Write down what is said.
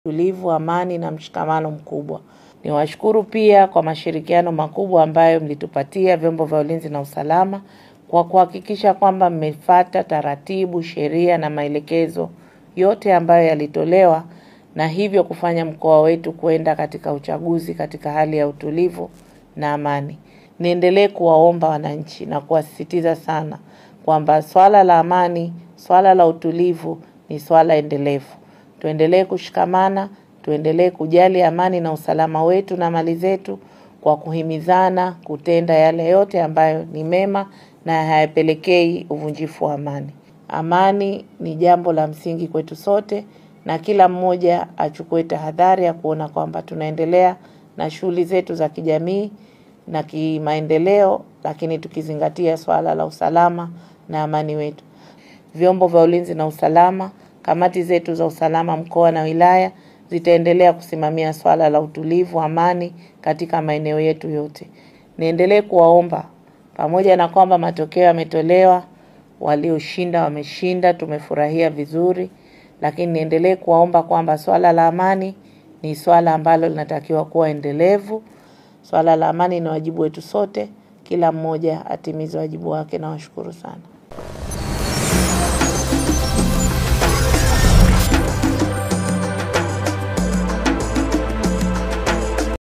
tulivu, amani na mshikamano mkubwa. Niwashukuru pia kwa mashirikiano makubwa ambayo mlitupatia vyombo vya ulinzi na usalama kwa kuhakikisha kwamba mmefuata taratibu, sheria na maelekezo yote ambayo yalitolewa, na hivyo kufanya mkoa wetu kwenda katika uchaguzi katika hali ya utulivu na amani. Niendelee kuwaomba wananchi na kuwasisitiza sana kwamba swala la amani, swala la utulivu ni swala endelevu. Tuendelee kushikamana, tuendelee kujali amani na usalama wetu na mali zetu kwa kuhimizana kutenda yale yote ambayo ni mema na hayapelekei uvunjifu wa amani. Amani ni jambo la msingi kwetu sote, na kila mmoja achukue tahadhari ya kuona kwamba tunaendelea na shughuli zetu za kijamii na kimaendeleo, lakini tukizingatia swala la usalama na amani wetu. Vyombo vya ulinzi na usalama, kamati zetu za usalama mkoa na wilaya zitaendelea kusimamia swala la utulivu, amani katika maeneo yetu yote. Niendelee kuwaomba, pamoja na kwamba matokeo yametolewa, walioshinda wameshinda, tumefurahia vizuri, lakini niendelee kuwaomba kwamba swala la amani ni swala ambalo linatakiwa kuwa endelevu. Swala la amani ni wajibu wetu sote, kila mmoja atimize wajibu wake. Na washukuru sana.